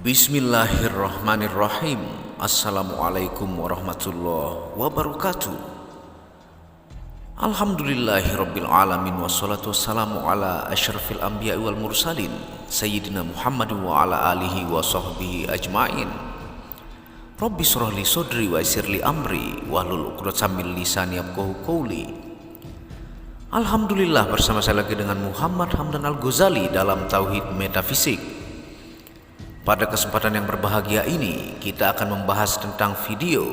Bismillahirrahmanirrahim. Assalamualaikum warahmatullahi wabarakatuh. Alhamdulillahirabbil alamin wassalatu wassalamu ala asyrafil anbiya'i wal mursalin sayyidina Muhammad wa ala alihi wa sahbihi ajmain. Rabbi shrah li sadri wa yassir li amri wahlul 'uqdatam min lisani yafqahu qawli. Alhamdulillah, bersama saya lagi dengan Muhammad Hamdan Al-Ghazali dalam Tauhid Metafisik. Pada kesempatan yang berbahagia ini, kita akan membahas tentang video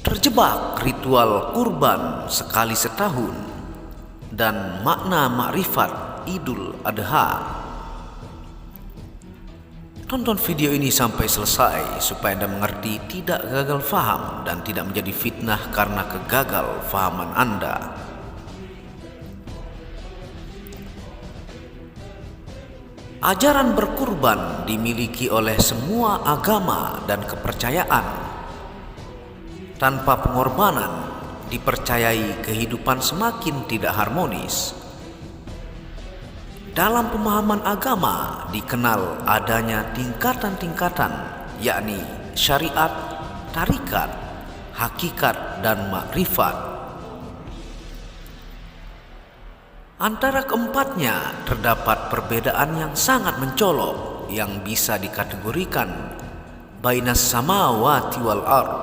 terjebak ritual kurban sekali setahun dan makna makrifat Idul Adha. Tonton video ini sampai selesai supaya Anda mengerti, tidak gagal faham dan tidak menjadi fitnah karena kegagal fahaman Anda. Ajaran berkurban dimiliki oleh semua agama dan kepercayaan. Tanpa pengorbanan, dipercayai kehidupan semakin tidak harmonis. Dalam pemahaman agama dikenal adanya tingkatan-tingkatan, yakni syariat, tarikat, hakikat, dan makrifat. Antara keempatnya terdapat perbedaan yang sangat mencolok yang bisa dikategorikan bainas samawati wal ardh,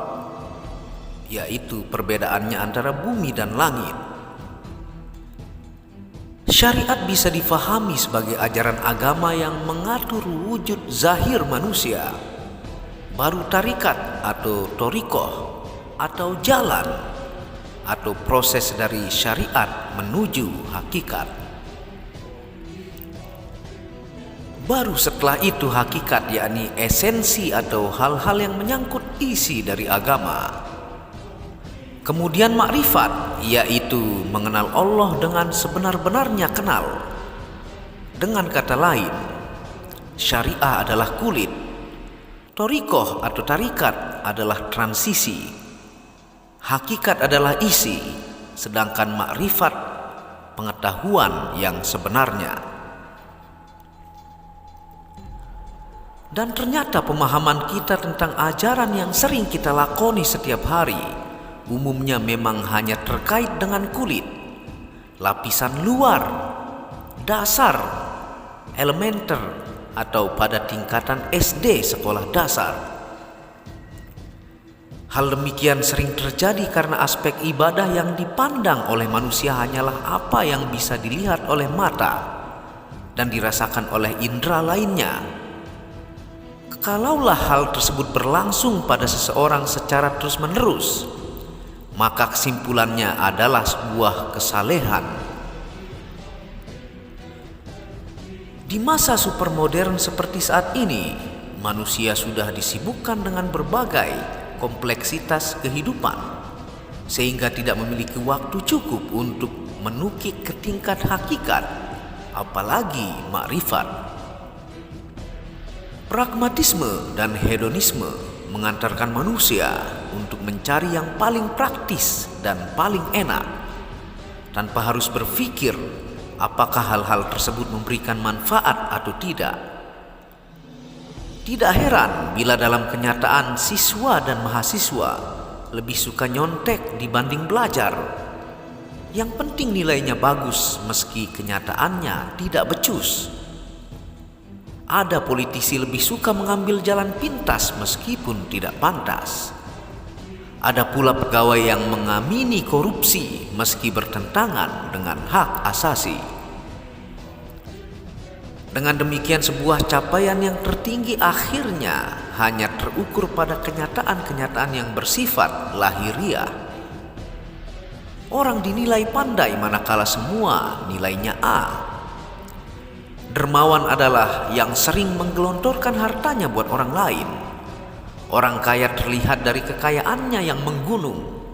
yaitu perbedaannya antara bumi dan langit. Syariat bisa difahami sebagai ajaran agama yang mengatur wujud zahir manusia. Baru tarikat atau thariqah atau jalan atau proses dari syariat menuju hakikat. Baru setelah itu hakikat, yakni esensi atau hal-hal yang menyangkut isi dari agama. Kemudian makrifat, yaitu mengenal Allah dengan sebenar-benarnya kenal. Dengan kata lain, syariah adalah kulit, thariqah atau tarikat adalah transisi, hakikat adalah isi, sedangkan makrifat pengetahuan yang sebenarnya. Dan ternyata pemahaman kita tentang ajaran yang sering kita lakoni setiap hari umumnya memang hanya terkait dengan kulit, lapisan luar, dasar, elementer, atau pada tingkatan SD sekolah dasar. Hal demikian sering terjadi karena aspek ibadah yang dipandang oleh manusia hanyalah apa yang bisa dilihat oleh mata dan dirasakan oleh indera lainnya. Kalaulah hal tersebut berlangsung pada seseorang secara terus-menerus, maka kesimpulannya adalah sebuah kesalehan. Di masa supermodern seperti saat ini, manusia sudah disibukkan dengan berbagai kompleksitas kehidupan sehingga tidak memiliki waktu cukup untuk menukik ke tingkat hakikat, apalagi makrifat. Pragmatisme dan hedonisme mengantarkan manusia untuk mencari yang paling praktis dan paling enak tanpa harus berpikir apakah hal-hal tersebut memberikan manfaat atau tidak. Tidak heran bila dalam kenyataan siswa dan mahasiswa lebih suka nyontek dibanding belajar. Yang penting nilainya bagus meski kenyataannya tidak becus. Ada politisi lebih suka mengambil jalan pintas meskipun tidak pantas. Ada pula pegawai yang mengamini korupsi meski bertentangan dengan hak asasi. Dengan demikian, sebuah capaian yang tertinggi akhirnya hanya terukur pada kenyataan-kenyataan yang bersifat lahiriah. Orang dinilai pandai manakala semua nilainya A. Dermawan adalah yang sering menggelontorkan hartanya buat orang lain. Orang kaya terlihat dari kekayaannya yang menggunung.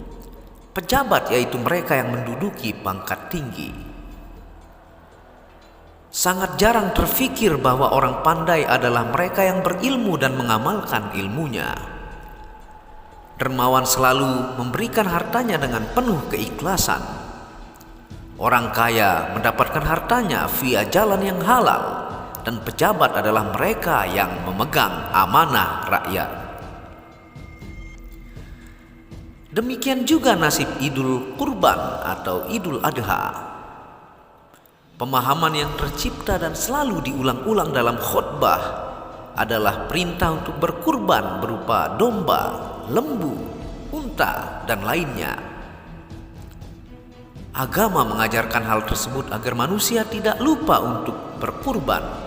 Pejabat yaitu mereka yang menduduki pangkat tinggi. Sangat jarang terfikir bahwa orang pandai adalah mereka yang berilmu dan mengamalkan ilmunya. Dermawan selalu memberikan hartanya dengan penuh keikhlasan. Orang kaya mendapatkan hartanya via jalan yang halal dan pejabat adalah mereka yang memegang amanah rakyat. Demikian juga nasib Idul Kurban atau Idul Adha. Pemahaman yang tercipta dan selalu diulang-ulang dalam khotbah adalah perintah untuk berkurban berupa domba, lembu, unta, dan lainnya. Agama mengajarkan hal tersebut agar manusia tidak lupa untuk berkurban.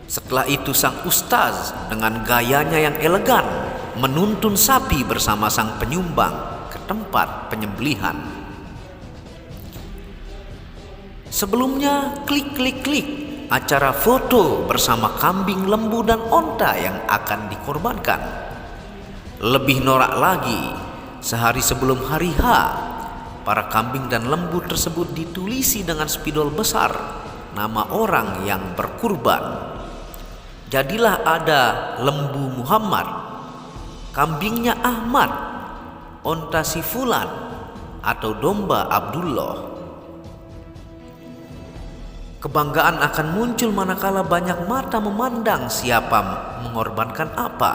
Setelah itu sang ustaz dengan gayanya yang elegan menuntun sapi bersama sang penyumbang ke tempat penyembelihan. Sebelumnya klik, acara foto bersama kambing, lembu, dan onta yang akan dikorbankan. Lebih norak lagi, sehari sebelum hari H, para kambing dan lembu tersebut ditulisi dengan spidol besar nama orang yang berkurban. Jadilah ada lembu Muhammad, kambingnya Ahmad, onta si Fulan, atau domba Abdullah. Kebanggaan akan muncul manakala banyak mata memandang siapa mengorbankan apa.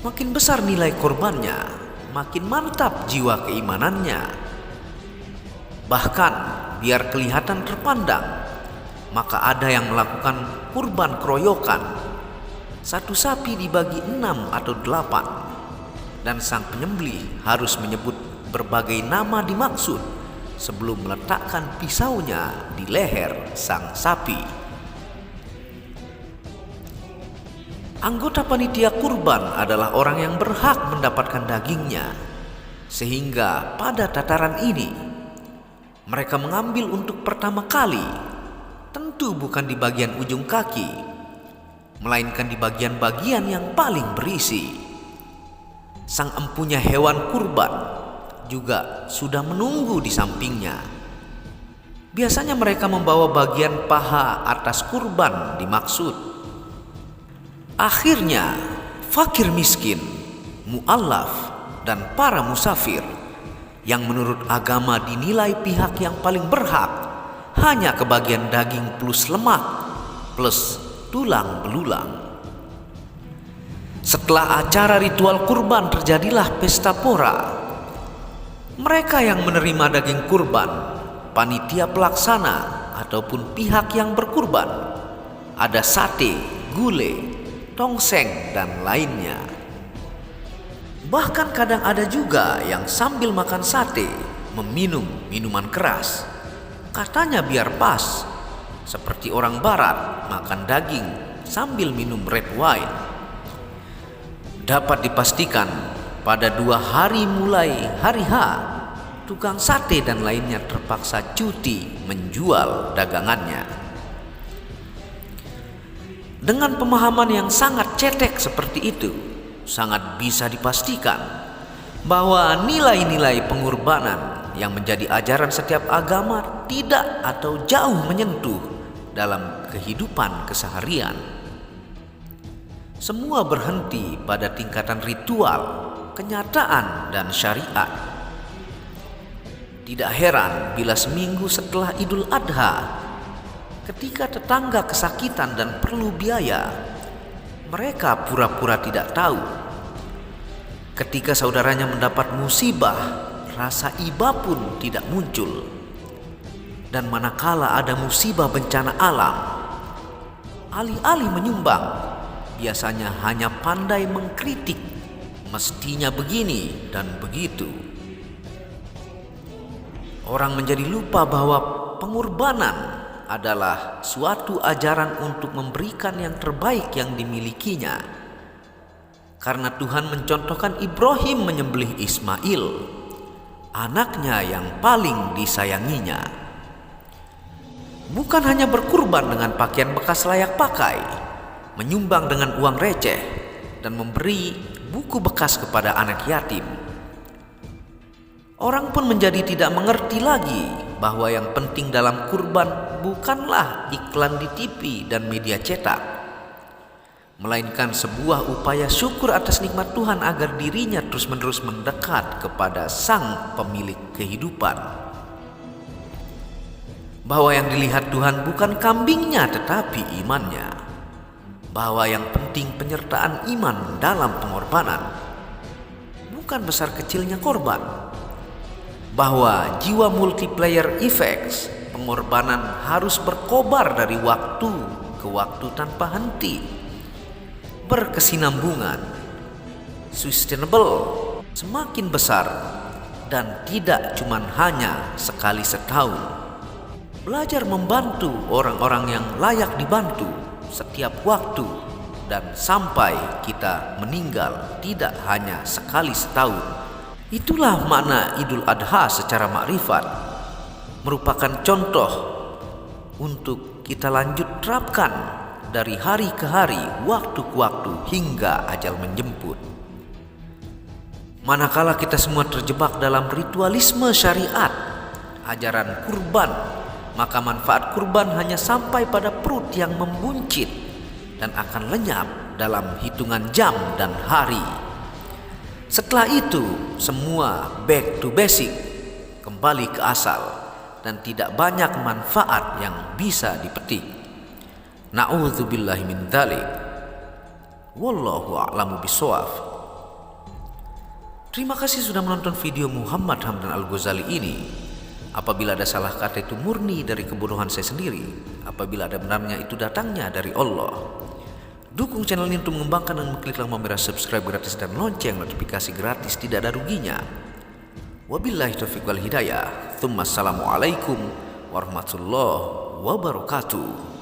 Makin besar nilai korbannya, makin mantap jiwa keimanannya. Bahkan biar kelihatan terpandang, maka ada yang melakukan kurban keroyokan. Satu sapi dibagi 6 atau 8, dan sang penyembelih harus menyebut berbagai nama dimaksud sebelum meletakkan pisaunya di leher sang sapi. Anggota panitia kurban adalah orang yang berhak mendapatkan dagingnya, sehingga pada tataran ini mereka mengambil untuk pertama kali tentu bukan di bagian ujung kaki, melainkan di bagian-bagian yang paling berisi. Sang empunya hewan kurban juga sudah menunggu di sampingnya. Biasanya mereka membawa bagian paha atas kurban dimaksud. Akhirnya fakir miskin, mu'allaf, dan para musafir yang menurut agama dinilai pihak yang paling berhak hanya kebagian daging plus lemak plus tulang belulang. Setelah acara ritual kurban terjadilah pesta pora. Mereka yang menerima daging kurban, panitia pelaksana ataupun pihak yang berkurban, ada sate, gulai, tongseng, dan lainnya. Bahkan kadang ada juga yang sambil makan sate meminum minuman keras. Katanya biar pas, seperti orang barat makan daging sambil minum red wine. Dapat dipastikan pada 2 hari mulai hari H, tukang sate dan lainnya terpaksa cuti menjual dagangannya. Dengan pemahaman yang sangat cetek seperti itu, sangat bisa dipastikan bahwa nilai-nilai pengorbanan yang menjadi ajaran setiap agama tidak atau jauh menyentuh dalam kehidupan keseharian. Semua berhenti pada tingkatan ritual, kenyataan, dan syariat. Tidak heran bila seminggu setelah Idul Adha, ketika tetangga kesakitan dan perlu biaya, mereka pura-pura tidak tahu. Ketika saudaranya mendapat musibah, rasa iba pun tidak muncul. Dan manakala ada musibah bencana alam, alih-alih menyumbang, biasanya hanya pandai mengkritik, mestinya begini dan begitu. Orang menjadi lupa bahwa pengorbanan adalah suatu ajaran untuk memberikan yang terbaik yang dimilikinya. Karena Tuhan mencontohkan Ibrahim menyembelih Ismail, anaknya yang paling disayanginya. Bukan hanya berkurban dengan pakaian bekas layak pakai, menyumbang dengan uang receh, dan memberi buku bekas kepada anak yatim. Orang pun menjadi tidak mengerti lagi bahwa yang penting dalam kurban bukanlah iklan di TV dan media cetak, melainkan sebuah upaya syukur atas nikmat Tuhan agar dirinya terus-menerus mendekat kepada Sang Pemilik kehidupan. Bahwa yang dilihat Tuhan bukan kambingnya tetapi imannya. Bahwa yang penting penyertaan iman dalam pengorbanan, bukan besar kecilnya korban. Bahwa jiwa multiplayer effects, pengorbanan harus berkobar dari waktu ke waktu tanpa henti, berkesinambungan, sustainable, semakin besar, dan tidak cuma hanya sekali setahun. Belajar membantu orang-orang yang layak dibantu setiap waktu dan sampai kita meninggal, tidak hanya sekali setahun. Itulah makna Idul Adha secara makrifat, merupakan contoh untuk kita lanjut terapkan dari hari ke hari, waktu ke waktu hingga ajal menjemput. Manakala kita semua terjebak dalam ritualisme syariat, ajaran kurban, maka manfaat kurban hanya sampai pada perut yang membuncit dan akan lenyap dalam hitungan jam dan hari. Setelah itu semua back to basic, kembali ke asal, dan tidak banyak manfaat yang bisa dipetik. Na'udzubillahi min dzalik. Wallahu a'lamu bishawab. Terima kasih sudah menonton video Muhammad Hamdan Al-Ghazali ini. Apabila ada salah kata itu murni dari kebodohan saya sendiri. Apabila ada benarnya itu datangnya dari Allah. Dukung channel ini untuk mengembangkan dan mengklik tombol merah subscribe gratis dan lonceng notifikasi gratis, tidak ada ruginya. Wabillahi taufiq wal hidayah. Assalamualaikum warahmatullahi wabarakatuh.